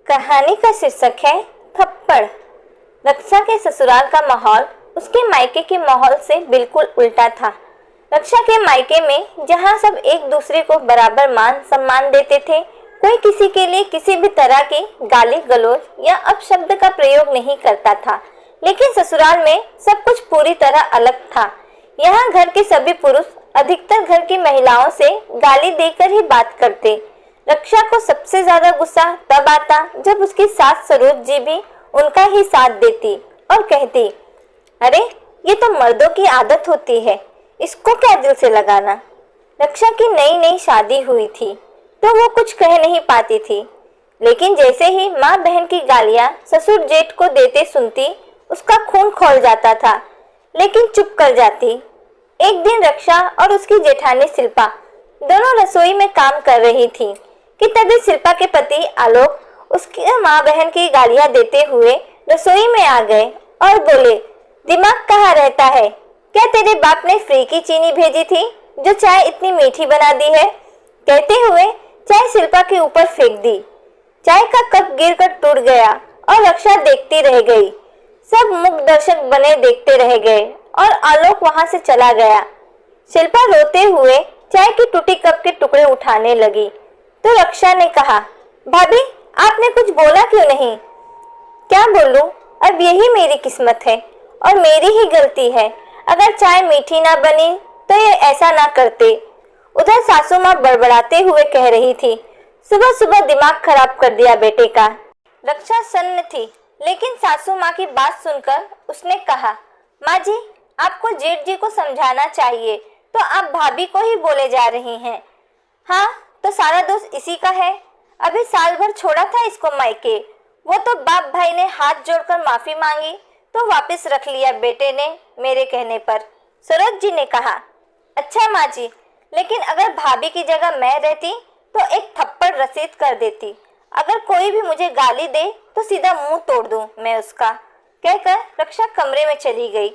कहानी का शीर्षक है थप्पड़। रक्षा के ससुराल का माहौल उसके मायके के माहौल से बिल्कुल उल्टा था। रक्षा के मायके में जहां सब एक दूसरे को बराबर मान सम्मान देते थे, कोई किसी के लिए किसी भी तरह की गाली गलौज या अपशब्द का प्रयोग नहीं करता था, लेकिन ससुराल में सब कुछ पूरी तरह अलग था। यहाँ घर के सभी पुरुष अधिकतर घर की महिलाओं से गाली देकर ही बात करते। रक्षा को सबसे ज्यादा गुस्सा तब आता जब उसकी सास सरोज जी भी उनका ही साथ देती और कहती, अरे ये तो मर्दों की आदत होती है, इसको क्या दिल से लगाना। रक्षा की नई नई शादी हुई थी तो वो कुछ कह नहीं पाती थी, लेकिन जैसे ही माँ बहन की गालियाँ ससुर जेठ को देते सुनती उसका खून खौल जाता था, लेकिन चुप कर जाती। एक दिन रक्षा और उसकी जेठानी शिल्पा दोनों रसोई में काम कर रही थी कि तभी शिल्पा के पति आलोक उसकी माँ बहन की गालियां देते हुए रसोई में आ गए और बोले, दिमाग कहाँ रहता है, क्या तेरे बाप ने फ्री की चीनी भेजी थी जो चाय इतनी मीठी बना दी है। कहते हुए चाय शिल्पा के ऊपर फेंक दी। चाय का कप गिरकर टूट गया और रक्षा देखती रह गई। सब मुग्ध दर्शक बने देखते रह गए और आलोक वहां से चला गया। शिल्पा रोते हुए चाय की टूटी कप के टुकड़े उठाने लगी तो रक्षा ने कहा, भाभी आपने कुछ बोला क्यों नहीं। क्या बोलूं, अब यही मेरी किस्मत है और मेरी ही गलती है। अगर चाय मीठी ना बनी तो ये ऐसा ना करते। उधर सासू माँ बड़बड़ाते हुए कह रही थी, सुबह सुबह दिमाग खराब कर दिया बेटे का। रक्षा सन्न थी, लेकिन सासू माँ की बात सुनकर उसने कहा, माँ जी आपको जेठ जी को समझाना चाहिए, तो आप भाभी को ही बोले जा रही हैं। हाँ तो सारा दोष इसी का है, अभी साल भर छोड़ा था इसको मायके, वो तो बाप भाई ने हाथ जोड़कर माफी मांगी तो वापस रख लिया बेटे ने मेरे कहने पर। सरोज जी ने कहा, अच्छा माँ जी, लेकिन अगर भाभी की जगह मैं रहती तो एक थप्पड़ रसीद कर देती। अगर कोई भी मुझे गाली दे तो सीधा मुंह तोड़ दूं मैं उसका। कहकर रक्षा कमरे में चली गई।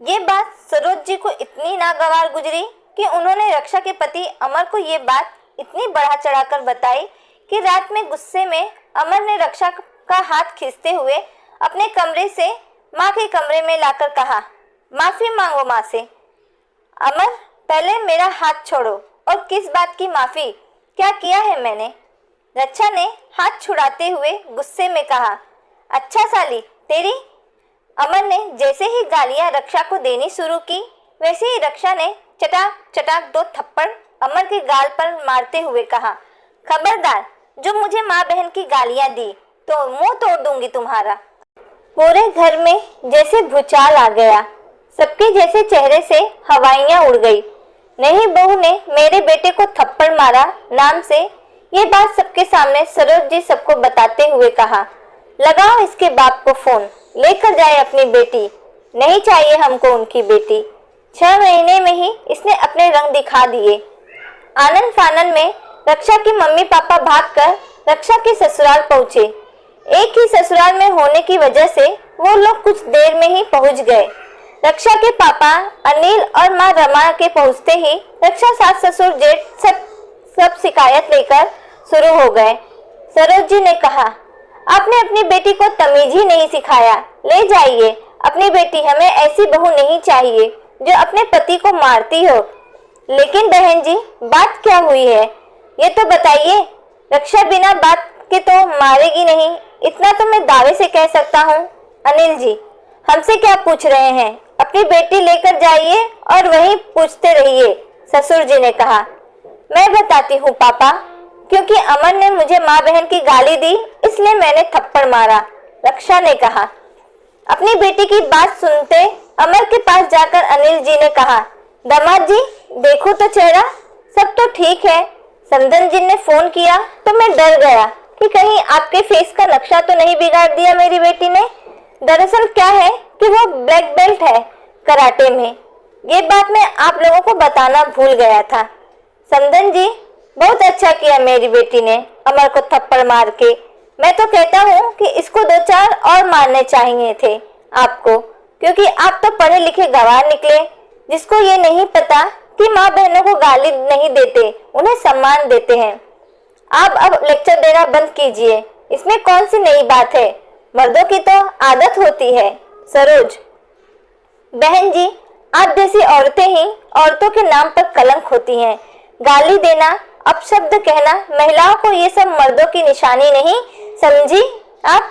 ये बात सरोज जी को इतनी नागवार गुजरी कि उन्होंने रक्षा के पति अमर को ये बात इतनी बढ़ा चढ़ाकर बताई कि रात में गुस्से में अमर ने रक्षा का हाथ खींचते हुए अपने कमरे से माँ के कमरे में लाकर कहा, माफी मांगो माँ से। अमर पहले मेरा हाथ छोड़ो। और किस बात की माफी, क्या किया है मैंने। रक्षा ने हाथ छुड़ाते हुए गुस्से में कहा, अच्छा साली तेरी। अमर ने जैसे ही गालियां रक्षा को देनी शुरू की, वैसे ही रक्षा ने चटाक चटाक दो थप्पड़ अमर के गाल पर मारते हुए कहा, खबरदार जो मुझे माँ बहन की गालियां दी तो मुंह तोड़ दूंगी तुम्हारा। पूरे घर में जैसे भूचाल आ गया, सबके जैसे चेहरे से हवाइयां उड़ गई। नहीं बहू ने मेरे बेटे को थप्पड़ मारा नाम से ये बात सबके सामने सरोज जी सबको बताते हुए कहा, लगाओ इसके बाप को फोन, लेकर जाए अपनी बेटी, नहीं चाहिए हमको उनकी बेटी। 6 महीने में ही इसने अपने रंग दिखा दिए। आनंद फानन में रक्षा की मम्मी पापा भागकर रक्षा के ससुराल पहुंचे। एक ही ससुराल में होने की वजह से वो लोग कुछ देर में ही पहुंच गए। रक्षा के पापा अनिल और माँ रमा के पहुंचते ही रक्षा सास ससुर जेठ सब शिकायत लेकर शुरू हो गए। सरोज जी ने कहा, आपने अपनी बेटी को तमीज ही नहीं सिखाया, ले जाइए अपनी बेटी, हमें ऐसी बहू नहीं चाहिए जो अपने पति को मारती हो। लेकिन बहन जी बात क्या हुई है ये तो बताइए। रक्षा बिना बात के तो मारेगी नहीं, इतना तो मैं दावे से कह सकता हूँ। अनिल जी हमसे क्या पूछ रहे हैं, अपनी बेटी लेकर जाइए और वहीं पूछते रहिए, ससुर जी ने कहा। मैं बताती हूँ पापा, क्योंकि अमर ने मुझे माँ बहन की गाली दी इसलिए मैंने थप्पड़ मारा, रक्षा ने कहा। अपनी बेटी की बात सुनते अमर के पास जाकर अनिल जी ने कहा, दामाद जी देखो तो चेहरा, सब तो ठीक है। संदन जी ने फोन किया तो मैं डर गया कि कहीं आपके फेस का नक्शा तो नहीं बिगाड़ दिया मेरी बेटी ने। दरअसल क्या है कि वो ब्लैक बेल्ट है कराटे में, ये बात मैं आप लोगों को बताना भूल गया था। संदन जी बहुत अच्छा किया मेरी बेटी ने अमर को थप्पड़ मार के। मैं तो कहता हूँ कि इसको 2-4 और मारने चाहिए थे आपको, क्योंकि आप तो पढ़े लिखे गवार निकले, जिसको ये नहीं पता कि माँ बहनों को गाली नहीं देते, उन्हें सम्मान देते हैं। आप अब लेक्चर देना बंद कीजिए, इसमें कौन सी नई बात है, मर्दों की तो आदत होती है। सरोज, बहन जी, आप जैसी औरतें ही औरतों के नाम पर कलंक होती हैं। गाली देना, अपशब्द कहना, महिलाओं को ये सब मर्दों की निशानी नहीं समझी आप?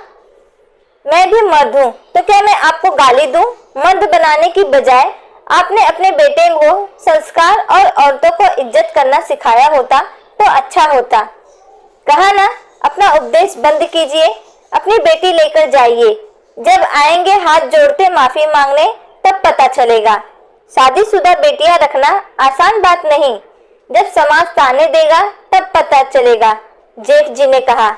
मैं भी मर्द हूँ तो क्या मैं आपको गाली दूँ? मर्द बनाने की बजाय आपने अपने बेटे को संस्कार और औरतों को इज्जत करना सिखाया होता तो अच्छा होता। कहा ना, अपना उपदेश बंद कीजिए, अपनी बेटी लेकर जाइए। जब आएंगे हाथ जोड़ते माफी मांगने तब पता चलेगा। शादीशुदा बेटियां रखना आसान बात नहीं, जब समाज ताने देगा तब पता चलेगा, जेठ जी ने कहा।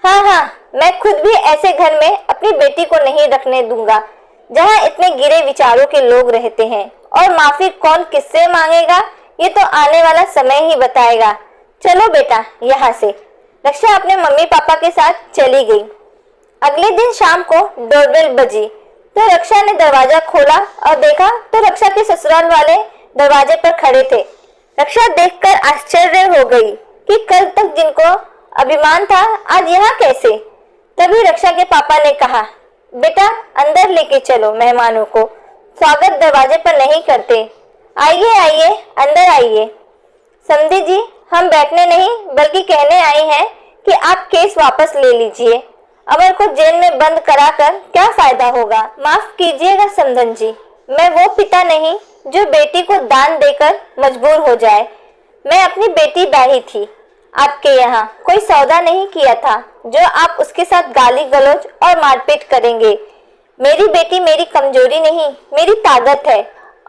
हाँ हाँ, मैं खुद भी ऐसे घर में अपनी बेटी को नहीं रखने दूंगा जहाँ इतने गिरे विचारों के लोग रहते हैं। और माफी कौन किससे मांगेगा ये तो आने वाला समय ही बताएगा। चलो बेटा यहाँ से। रक्षा अपने मम्मी पापा के साथ चली गई। अगले दिन शाम को डोरबेल बजी तो रक्षा ने दरवाजा खोला और देखा तो रक्षा के ससुराल वाले दरवाजे पर खड़े थे। रक्षा देखकर आश्चर्य हो गई कि कल तक जिनको अभिमान था आज यहाँ कैसे। तभी रक्षा के पापा ने कहा, बेटा अंदर लेके चलो मेहमानों को, स्वागत दरवाजे पर नहीं करते। आइए आइए, अंदर आइए। समधी जी, हम बैठने नहीं बल्कि कहने आए हैं कि आप केस वापस ले लीजिए। अमर को जेल में बंद कराकर क्या फायदा होगा? माफ कीजिएगा समधन जी, मैं वो पिता नहीं जो बेटी को दान देकर मजबूर हो जाए। मैं अपनी बेटी ब्याही थी, आपके यहाँ कोई सौदा नहीं किया था जो आप उसके साथ गाली गलौज और मारपीट करेंगे। मेरी बेटी मेरी कमजोरी नहीं, मेरी ताकत है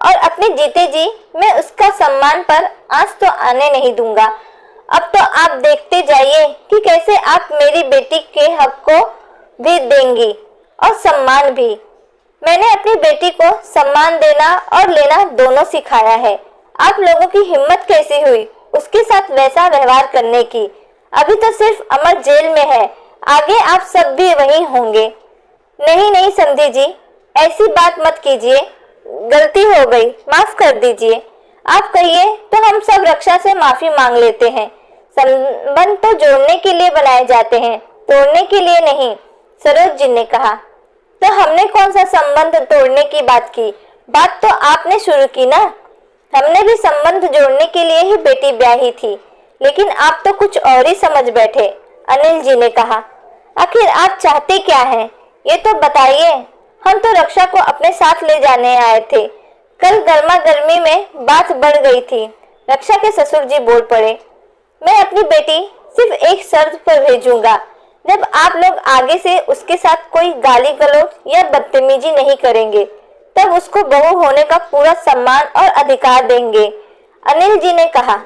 और अपने जीते जी मैं उसका सम्मान पर आंच तो आने नहीं दूंगा। अब तो आप देखते जाइए कि कैसे आप मेरी बेटी के हक को भी देंगी और सम्मान भी। मैंने अपनी बेटी को सम्मान देना और लेना दोनों सिखाया है। आप लोगों की हिम्मत कैसी हुई उसके साथ वैसा व्यवहार करने की? अभी तो सिर्फ अमर जेल में है, आगे आप सब भी वहीं होंगे। नहीं नहीं समधी जी, ऐसी बात मत कीजिए, गलती हो गई, माफ कर दीजिए। आप कहिए तो हम सब रक्षा से माफी मांग लेते हैं। संबंध तो जोड़ने के लिए बनाए जाते हैं, तोड़ने के लिए नहीं, सरोज जी ने कहा। तो हमने कौन सा संबंध तोड़ने की बात की? बात तो आपने शुरू की ना। हमने भी संबंध जोड़ने के लिए ही बेटी ब्याही थी, लेकिन आप तो कुछ और ही समझ बैठे, अनिल जी ने कहा। आखिर आप चाहते क्या हैं ये तो बताइए। हम तो रक्षा को अपने साथ ले जाने आए थे। कल गर्मा गर्मी में बात बढ़ गई थी। रक्षा के ससुर जी बोल पड़े, मैं अपनी बेटी सिर्फ एक शर्त पर भेजूंगा, जब आप लोग आगे से उसके साथ कोई गाली गलौज या बदतमीजी नहीं करेंगे तब उसको बहू होने का पूरा सम्मान और अधिकार देंगे, अनिल जी ने कहा।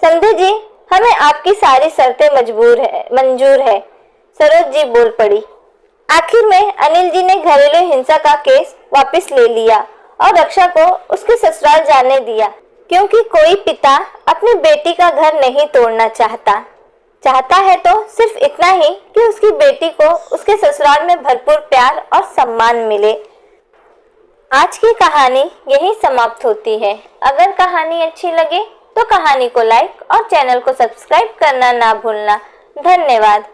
संधू जी, हमें आपकी सारी शर्तें मंजूर है, सरोज जी बोल पड़ी। आखिर में अनिल जी ने घरेलू हिंसा का केस वापस ले लिया और रक्षा को उसके ससुराल जाने दिया, क्योंकि कोई पिता अपनी बेटी का घर नहीं तोड़ना चाहता है तो सिर्फ इतना ही कि उसकी बेटी को उसके ससुराल में भरपूर प्यार और सम्मान मिले। आज की कहानी यही समाप्त होती है। अगर कहानी अच्छी लगे तो कहानी को लाइक और चैनल को सब्सक्राइब करना ना भूलना। धन्यवाद।